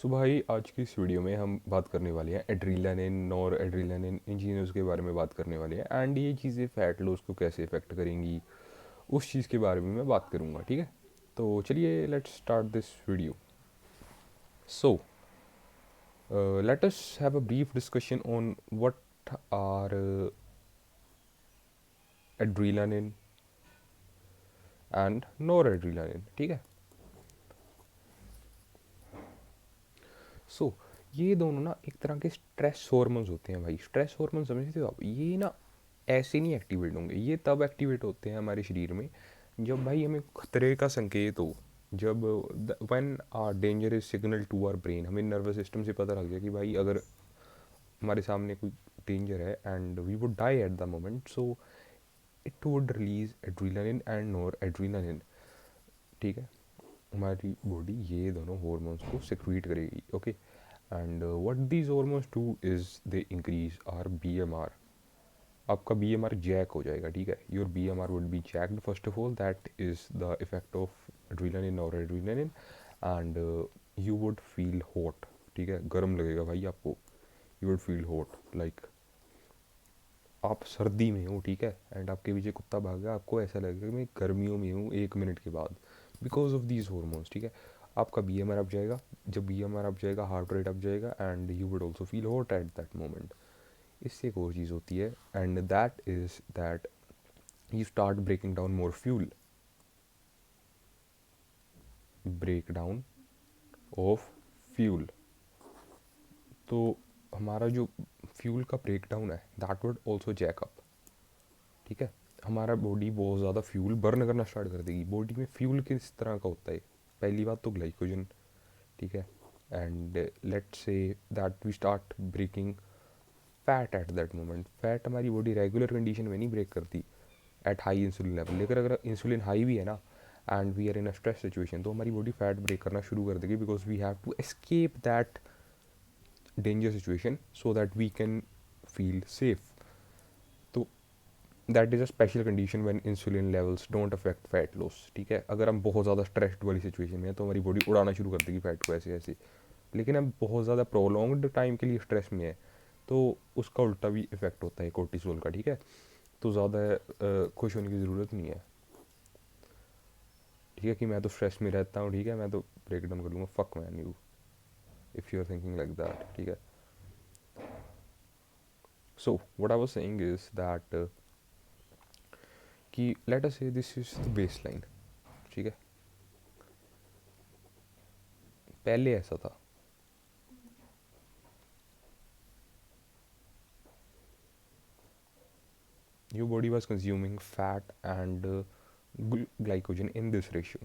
सो भाई आज की इस वीडियो में हम बात करने वाले हैं एड्रीनालिन नॉर एड्रीनालिन इन चीज़ों के बारे में बात करने वाले हैं एंड ये चीज़ें फ़ैट लॉस को कैसे इफ़ेक्ट करेंगी उस चीज़ के बारे में मैं बात करूँगा। ठीक है, तो चलिए let's start this video. So let us have a brief discussion on what are adrenaline and noradrenaline. ठीक है, सो ये दोनों ना एक तरह के स्ट्रेस हार्मोन्स होते हैं भाई। स्ट्रेस हार्मोन समझते हो आप? ये ना ऐसे नहीं एक्टिवेट होंगे, ये तब एक्टिवेट होते हैं हमारे शरीर में जब भाई हमें खतरे का संकेत हो। जब when our danger is signal to our brain, हमें नर्वस सिस्टम से पता लग जाए कि भाई अगर हमारे सामने कोई डेंजर है and we would die at the moment, so it would release adrenaline and noradrenaline. ठीक है, हमारी बॉडी ये दोनों हार्मोन्स को सिक्रीट करेगी। Okay, and what these hormones do is they increase our BMR. आपका बीएमआर जैक हो जाएगा। ठीक है, your BMR would be jacked first of all, that is the effect of adrenaline और adrenaline and you would feel hot. ठीक है, गर्म लगेगा भाई आपको। You would feel hot like आप सर्दी में हो। ठीक है, एंड आपके पीछे कुत्ता भागा, आपको ऐसा लगेगा कि मैं गर्मियों में हूँ 1 मिनट के बाद, बिकॉज ऑफ दीज हॉर्मोन्स। ठीक है, आपका बीएमआर अप जाएगा। जब बीएमआर अप जाएगा हार्ट रेट अप जाएगा and you would also feel hot eight that moment. इससे एक और चीज़ होती है and that is that you start breaking down more fuel. Breakdown of fuel, तो हमारा जो फ्यूल का ब्रेकडाउन है that would also jack up. ठीक है, हमारा बॉडी बहुत ज़्यादा फ्यूल बर्न करना स्टार्ट कर देगी। बॉडी में फ्यूल किस तरह का होता है? पहली बात तो ग्लाइकोजन। ठीक है, and let's say that we start breaking fat at that moment. Fat हमारी बॉडी रेगुलर कंडीशन में नहीं ब्रेक करती एट हाई इंसुलिन लेवल, लेकिन अगर इंसुलिन हाई भी है ना and we are in a stress situation, तो हमारी बॉडी फैट ब्रेक करना शुरू कर देगी, because we have to escape that danger situation so that we can feel safe. तो that is a special condition when insulin levels don't affect fat loss. ठीक है, अगर हम बहुत ज़्यादा स्ट्रेस्ड वाली सिचुएशन में है तो हमारी बॉडी उड़ाना शुरू कर देगी फैट को ऐसे ऐसे। लेकिन हम बहुत ज़्यादा प्रोलॉन्ग्ड टाइम के लिए स्ट्रेस में है तो उसका उल्टा भी इफेक्ट होता है कोर्टिसोल का। ठीक है, तो ज़्यादा खुश होने की ज़रूरत नहीं है। ठीक है, कि मैं तो स्ट्रेस में रहता हूँ, ठीक है मैं तो ब्रेक डाउन कर लूँगा। Fuck man you, if you are thinking like that. ठीक है, so what I was saying is that कि let us say this is the base line. ठीक है, पहले ऐसा था, your body was consuming fat and glycogen in this ratio.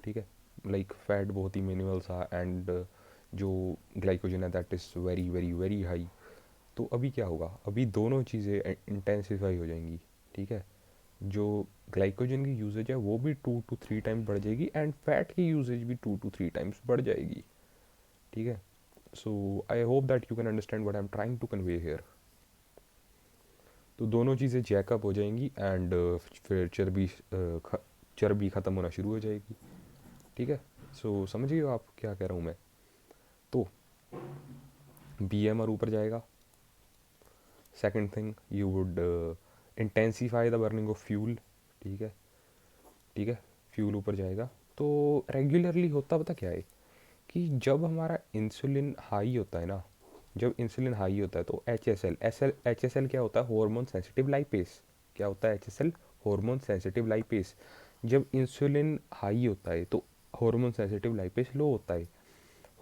ठीक है, लाइक फैट बहुत ही मिनिमल था एंड जो ग्लाइकोजन है that is very very very high. तो अभी क्या होगा? अभी दोनों चीज़ें इंटेंसिफाई हो जाएंगी। ठीक है, जो ग्लाइकोजन की यूजेज है वो भी 2 to 3 टाइम्स बढ़ जाएगी एंड फैट की यूजेज भी 2 to 3 टाइम्स बढ़ जाएगी। ठीक है, so I hope that you can understand what I am trying to convey here. तो दोनों चीज़ें जैकअप हो जाएंगी एंड फिर चर्बी ख़त्म होना शुरू हो जाएगी। ठीक है, सो समझिए आप क्या कह रहा हूँ मैं। तो बीएमआर ऊपर जाएगा। Second thing, you would intensify the burning of fuel. ठीक है, ठीक है, फ्यूल ऊपर जाएगा। तो रेगुलरली होता पता क्या है कि जब हमारा इंसुलिन हाई होता है ना, जब इंसुलिन हाई होता है तो एच एस एल क्या होता है? Hormone sensitive lipase. क्या होता है? H S L, hormone sensitive lipase. जब इंसुलिन हाई होता है तो हार्मोन सेंसिटिव लाइपेस लो होता है।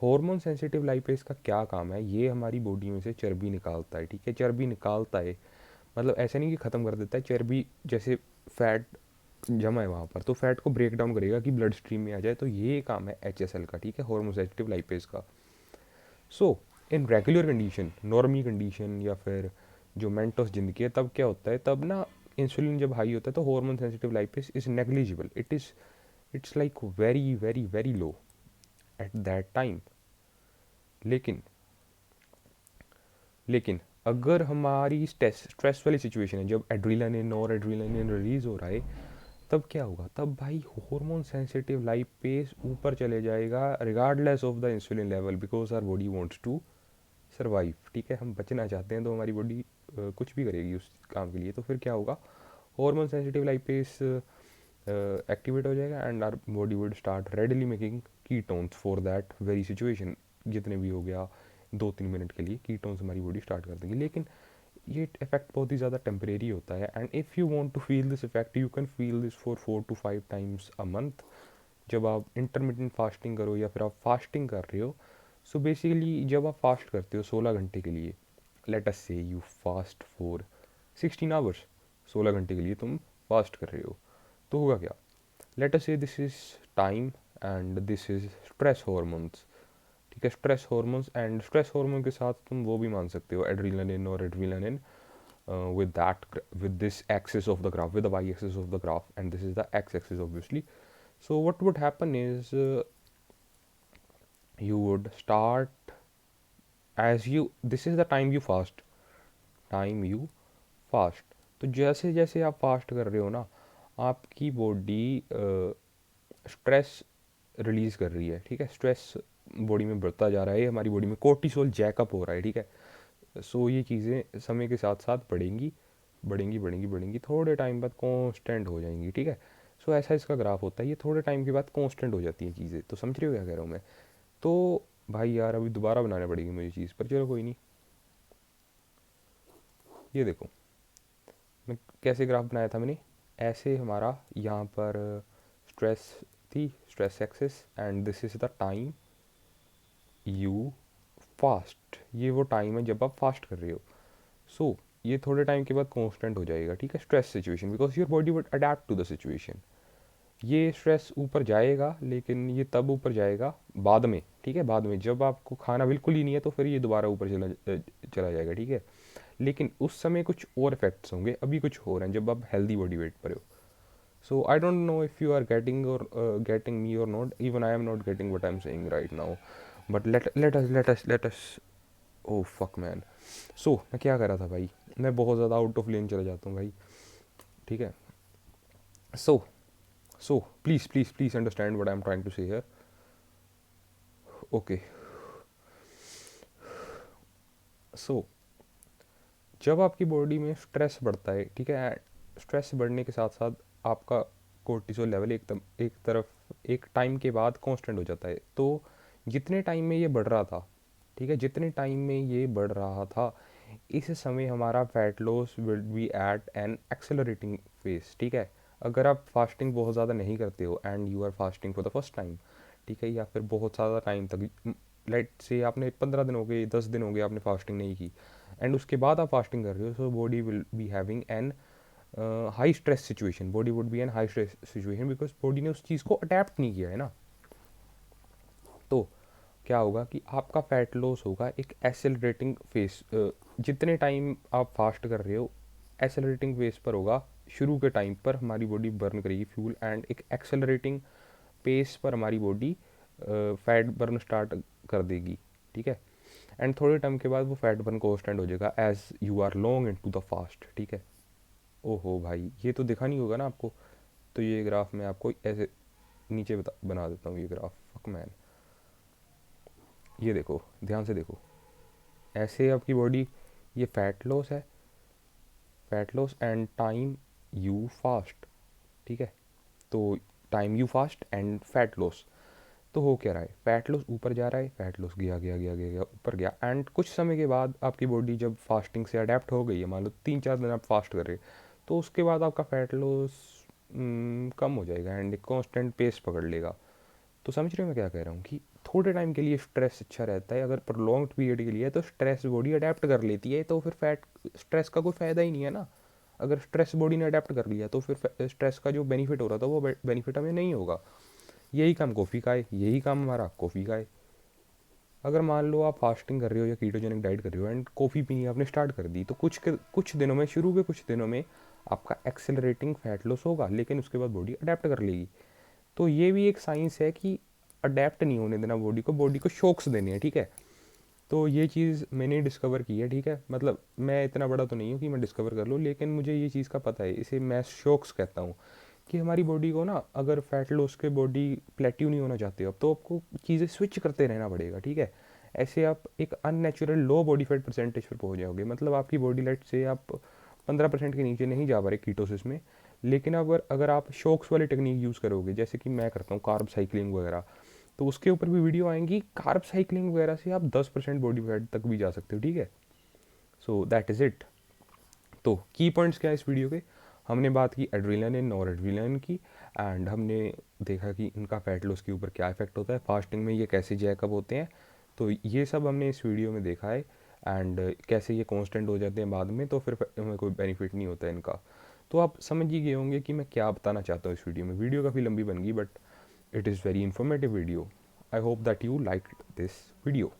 हार्मोन सेंसिटिव लाइपेस का क्या काम है? ये हमारी बॉडी में से चर्बी निकालता है। ठीक है, चर्बी निकालता है मतलब ऐसा नहीं कि ख़त्म कर देता है। चर्बी जैसे फैट जमा है वहाँ पर, तो फैट को ब्रेक डाउन करेगा कि ब्लड स्ट्रीम में आ जाए। तो ये काम है एच एस एल का। ठीक है, हार्मोन सेंसिटिव लाइपेस का। So in regular condition, normie condition या फिर जो मेंटोस ज़िंदगी है, तब क्या होता है? तब ना इंसुलिन जब हाई होता है तो hormone sensitive lipase is negligible. It's like very very very low at that time. लेकिन लेकिन अगर हमारी स्ट्रेस वाली सिचुएशन है, जब एड्रीनालिन और एड्रीनालिन रिलीज हो रहा है, तब क्या होगा, तब भाई हार्मोन सेंसिटिव लाइपेस ऊपर चले जाएगा regardless of the insulin level, because our body wants to survive. ठीक है, हम बचना चाहते हैं तो हमारी बॉडी कुछ भी करेगी उस काम के लिए। तो फिर क्या होगा, हार्मोन सेंसिटिव लाइपेस एक्टिवेट हो जाएगा and our body would start readily making ketones for that very situation. जितने भी हो गया 2-3 मिनट के लिए कीटोन्स हमारी बॉडी स्टार्ट कर देगी। लेकिन ये इफेक्ट बहुत ही ज़्यादा टेम्परेरी होता है, and if you want to feel this effect you can feel this for 4 to 5 times a month. जब आप इंटरमिटेंट फास्टिंग करो या फिर आप फास्टिंग कर रहे हो, सो बेसिकली जब आप फास्ट करते हो 16 घंटे के लिए, लेट अस से यू फास्ट फॉर 16 आवर्स, 16 घंटे के लिए तुम फास्ट कर रहे हो, तो होगा क्या, late us say this is time and this is stress hormones. ठीक है, stress hormones, and stress hormone के साथ तुम वो भी मान सकते हो एड्रेनालिन और adrenaline with this axis of the graph, with the y axis of the graph, and this is the x axis obviously. So what would happen is you would start, as you, this is the time you fast, time you fast. तो जैसे जैसे आप fast कर रहे हो ना, आपकी body stress release कर रही है। ठीक है, स्ट्रेस बॉडी में बढ़ता जा रहा है, हमारी बॉडी में कोर्टिसोल जैकअप हो रहा है। ठीक है, सो ये चीज़ें समय के साथ साथ बढ़ेंगी बढ़ेंगी बढ़ेंगी बढ़ेंगी, थोड़े टाइम बाद कांस्टेंट हो जाएंगी। ठीक है, सो ऐसा इसका ग्राफ होता है, ये थोड़े टाइम के बाद कांस्टेंट हो जाती हैं चीज़ें। तो समझ रहे हो क्या कह रहा हूँ मैं। तो भाई यार अभी दोबारा बनाना पड़ेगी मुझे चीज़, पर चलो कोई नहीं। ये देखो मैं कैसे ग्राफ बनाया था मैंने, ऐसे हमारा यहाँ पर स्ट्रेस थी, stress axis, and this is the time you fast, ये वो टाइम है जब आप फास्ट कर रहे हो। सो ये थोड़े टाइम के बाद कांस्टेंट हो जाएगा। ठीक है, stress situation, because your body would adapt to the situation. ये स्ट्रेस ऊपर जाएगा, लेकिन ये तब ऊपर जाएगा बाद में। ठीक है, बाद में जब आपको खाना बिल्कुल ही नहीं है तो फिर ये दोबारा ऊपर चला जाएगा। ठीक है, लेकिन उस समय कुछ और इफेक्ट्स होंगे, अभी कुछ हो रहे हैं जब आप हेल्दी बॉडी वेट पर हो। So I don't know if you are getting me or not, even I am not getting what I am saying right now, but let us oh fuck man. So मैं क्या कर रहा था भाई, मैं बहुत ज़्यादा आउट ऑफ लेन चला जाता हूँ भाई। ठीक है, so please please please understand what I am trying to say here. Okay, so जब आपकी बॉडी में स्ट्रेस बढ़ता है, ठीक है, स्ट्रेस बढ़ने के साथ साथ आपका कोर्टिसोल लेवल एक तरफ एक टाइम के बाद कांस्टेंट हो जाता है। तो जितने टाइम में ये बढ़ रहा था, ठीक है, जितने टाइम में ये बढ़ रहा था, इस समय हमारा fat loss will be at an accelerating phase. ठीक है, अगर आप फास्टिंग बहुत ज़्यादा नहीं करते हो and you are fasting for the first time, ठीक है, या फिर बहुत ज़्यादा टाइम तक, लेट से आपने 15 दिन हो गए, 10 दिन हो गए आपने फास्टिंग नहीं की, एंड उसके बाद आप फास्टिंग कर रहे हो, so body will be having an high stress situation, body would be an high stress situation, because body ने उस चीज़ को अडेप्ट नहीं किया है ना। तो क्या होगा कि आपका फैट लॉस होगा एक एसेलरेटिंग फेस, जितने टाइम आप फास्ट कर रहे हो एसेलरेटिंग फेस पर होगा। शुरू के टाइम पर हमारी बॉडी बर्न करेगी फ्यूल, एंड एक एक्सेलरेटिंग पेस पर हमारी बॉडी फैट बर्न स्टार्ट कर देगी। ठीक है, एंड थोड़े टाइम के बाद वो फैट बर्न कॉन्स्टेंट हो जाएगा as you are long into the fast. ठीक है, ओहो भाई ये तो दिखा नहीं होगा ना आपको, तो ये ग्राफ मैं आपको ऐसे नीचे बना देता हूँ ये ग्राफ। फक मैन, ये देखो ध्यान से देखो, ऐसे आपकी बॉडी, ये फैट लॉस है, fat loss and time you fast. ठीक है, तो time you fast and fat loss, तो हो क्या रहा है, फैट लॉस ऊपर जा रहा है, फैट लॉस गया गया गया गया गया ऊपर गया, एंड कुछ समय के बाद आपकी बॉडी जब फास्टिंग से अडेप्ट हो गई है, मान लो 3-4 दिन आप फास्ट कर रहे हैं, तो उसके बाद आपका फैट लॉस कम हो जाएगा एंड एक कॉन्स्टेंट पेस पकड़ लेगा। तो समझ रहे हो मैं क्या कह रहा हूँ कि थोड़े टाइम के लिए स्ट्रेस अच्छा रहता है, अगर प्रोलॉन्ग्ड पीरियड के लिए तो स्ट्रेस बॉडी अडेप्ट कर लेती है, तो फिर फैट स्ट्रेस का कोई फ़ायदा ही नहीं है ना। अगर स्ट्रेस बॉडी ने अडेप्ट कर लिया तो फिर स्ट्रेस का जो बेनिफिट हो रहा था वो बेनिफिट हमें नहीं होगा। यही काम कॉफ़ी का है, यही काम हमारा कॉफ़ी का है। अगर मान लो आप फास्टिंग कर रहे हो या कीटोजेनिक डाइट कर रहे हो एंड कॉफ़ी पीनी आपने स्टार्ट कर दी, तो कुछ दिनों में, शुरू के कुछ दिनों में आपका एक्सेलरेटिंग फैट लॉस होगा, लेकिन उसके बाद बॉडी अडेप्ट कर लेगी। तो ये भी एक साइंस है कि अडेप्ट नहीं होने देना बॉडी को शॉक्स देने हैं। ठीक है, तो ये चीज़ मैंने डिस्कवर की है। ठीक है, मतलब मैं इतना बड़ा तो नहीं हूँ कि मैं डिस्कवर कर लूँ, लेकिन मुझे ये चीज़ का पता है, इसे मैं शॉक्स कहता हूँ कि हमारी बॉडी को ना, अगर फैट लॉस के बॉडी प्लेट्यू नहीं होना चाहते अब, तो आपको चीज़ें स्विच करते रहना पड़ेगा, ठीक है। ऐसे आप एक अननेचुरल लो बॉडी फैट परसेंटेज पर पहुंच जाओगे, मतलब आपकी बॉडी लेट से आप 15% के नीचे नहीं जा पा रहे कीटोसिस में। लेकिन अगर अगर आप शॉक्स वाली टेक्निक यूज़ करोगे, जैसे कि मैं करता हूँ कार्ब साइकिलिंग वगैरह, तो उसके ऊपर भी वीडियो आएंगी। कार्ब साइकिलिंग वगैरह से आप 10% बॉडी फैट तक भी जा सकते हो, ठीक है। So that is it. तो की पॉइंट्स क्या है इस वीडियो के? हमने बात की एड्रेनलिन एंड नॉर एड्रेनलिन की, एंड हमने देखा कि इनका फैट लॉस के ऊपर क्या इफेक्ट होता है, फास्टिंग में ये कैसे जैकअप होते हैं। तो ये सब हमने इस वीडियो में देखा है, एंड कैसे ये कांस्टेंट हो जाते हैं बाद में, तो फिर हमें कोई बेनिफिट नहीं होता है इनका। तो आप समझ ही गए होंगे कि मैं क्या बताना चाहता हूँ इस वीडियो में। वीडियो काफ़ी लंबी बन गई, but it is very informative video. I hope that you like this video.